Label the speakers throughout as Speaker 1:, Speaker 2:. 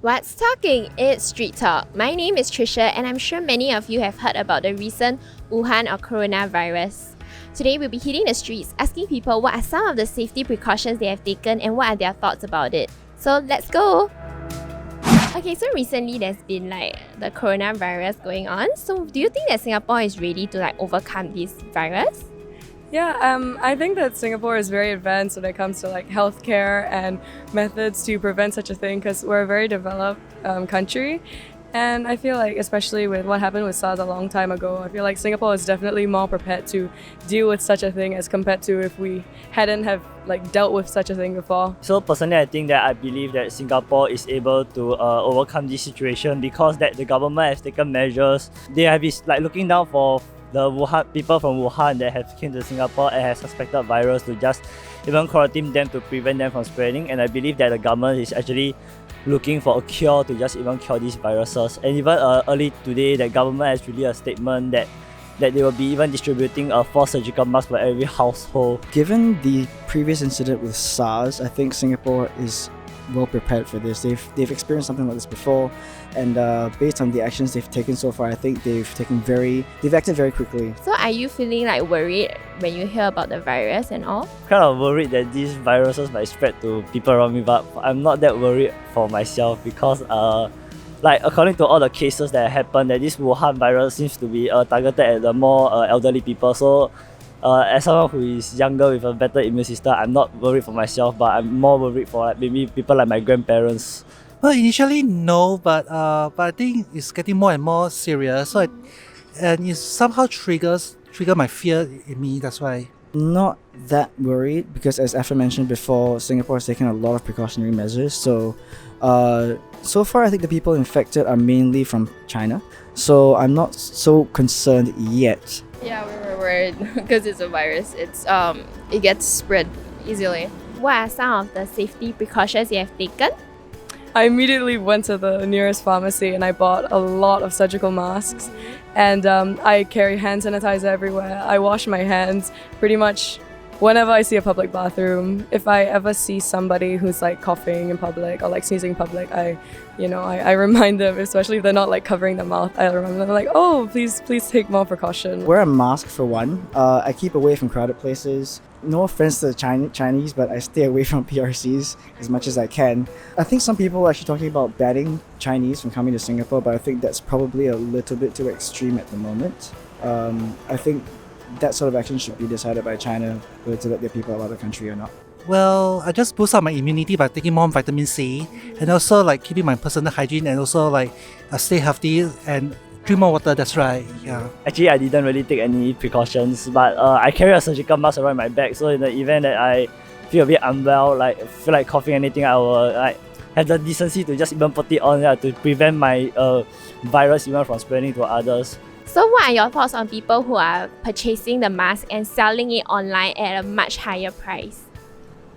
Speaker 1: What's talking? It's Street Talk. My name is Trisha, and I'm sure many of you have heard about the recent Wuhan or coronavirus. Today we'll be hitting the streets asking people what are some of the safety precautions they have taken and what are their thoughts about it. So let's go! Okay, so recently there's been the coronavirus going on. So do you think that Singapore is ready to overcome this virus?
Speaker 2: Yeah, I think that Singapore is very advanced when it comes to healthcare and methods to prevent such a thing because we're a very developed country. And I feel like, especially with what happened with SARS a long time ago, I feel like Singapore is definitely more prepared to deal with such a thing as compared to if we hadn't have dealt with such a thing before.
Speaker 3: So personally, I believe that Singapore is able to overcome this situation because that the government has taken measures. They have been looking down for the people from Wuhan that have came to Singapore and have suspected virus to just even quarantine them to prevent them from spreading. And I believe that the government is actually looking for a cure to just even cure these viruses. And even early today, the government has released a statement that they will be even distributing a 4 surgical masks for every household.
Speaker 4: Given the previous incident with SARS, I think Singapore is well prepared for this. They've experienced something like this before, and based on the actions they've taken so far, I think they've acted very quickly.
Speaker 1: So are you feeling worried when you hear about the virus and all?
Speaker 3: Kind of worried that these viruses might spread to people around me, but I'm not that worried for myself because according to all the cases that happened, that this Wuhan virus seems to be targeted at the more elderly people. So as someone who is younger with a better immune system, I'm not worried for myself, but I'm more worried for maybe people like my grandparents.
Speaker 5: Well, initially no, but I think it's getting more and more serious. So it somehow trigger my fear in me. That's why.
Speaker 4: Not that worried because, as Afra mentioned before, Singapore has taken a lot of precautionary measures. So far, I think the people infected are mainly from China. So I'm not so concerned yet.
Speaker 6: Yeah, we were worried because it's a virus. It gets spread easily.
Speaker 1: What are some of the safety precautions you have taken?
Speaker 2: I immediately went to the nearest pharmacy and I bought a lot of surgical masks. And I carry hand sanitizer everywhere. I wash my hands pretty much whenever I see a public bathroom. If I ever see somebody who's coughing in public or sneezing in public, I remind them, especially if they're not covering their mouth, I remind them oh, please take more precaution.
Speaker 4: Wear a mask for one. I keep away from crowded places. No offense to the Chinese, but I stay away from PRCs as much as I can. I think some people are actually talking about banning Chinese from coming to Singapore, but I think that's probably a little bit too extreme at the moment. I think that sort of action should be decided by China whether to let their people out of the country or not.
Speaker 5: Well, I just boost up my immunity by taking more vitamin C and also keeping my personal hygiene and also stay healthy and drink more water. That's right. Yeah.
Speaker 3: Actually, I didn't really take any precautions, but I carry a surgical mask around my back. So in the event that I feel a bit unwell, feel like coughing anything, I will have the decency to just even put it on to prevent my virus even from spreading to others.
Speaker 1: So what are your thoughts on people who are purchasing the mask and selling it online at a much higher price?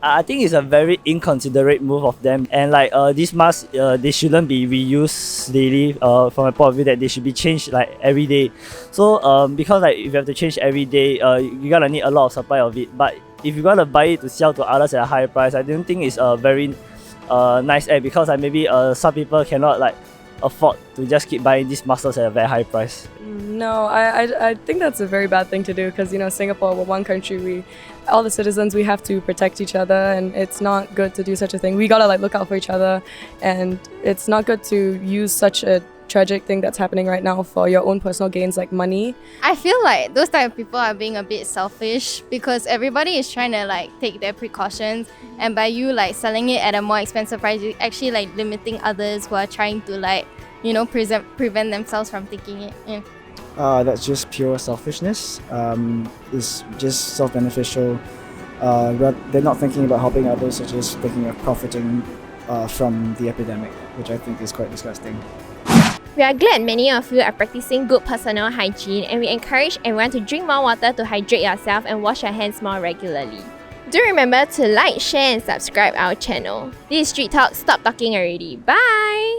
Speaker 3: I think it's a very inconsiderate move of them, and these masks, they shouldn't be reused daily. From my point of view, that they should be changed every day. So because if you have to change every day, you gotta need a lot of supply of it. But if you gotta buy it to sell to others at a higher price, I don't think it's a very nice act because maybe some people cannot afford to just keep buying these masks at a very high price.
Speaker 2: No, I think that's a very bad thing to do because Singapore, we're one country. All the citizens, we have to protect each other, and it's not good to do such a thing. We gotta look out for each other, and it's not good to use such a tragic thing that's happening right now for your own personal gains like money.
Speaker 6: I feel like those type of people are being a bit selfish because everybody is trying to take their precautions, and by you selling it at a more expensive price, you're actually limiting others who are trying to prevent themselves from taking it. Yeah.
Speaker 4: That's just pure selfishness. It's just self-beneficial. They're not thinking about helping others, they're just thinking of profiting from the epidemic, which I think is quite disgusting.
Speaker 1: We are glad many of you are practicing good personal hygiene, and we encourage everyone to drink more water to hydrate yourself and wash your hands more regularly. Do remember to share and subscribe our channel. This is Street Talk. Stop talking already. Bye!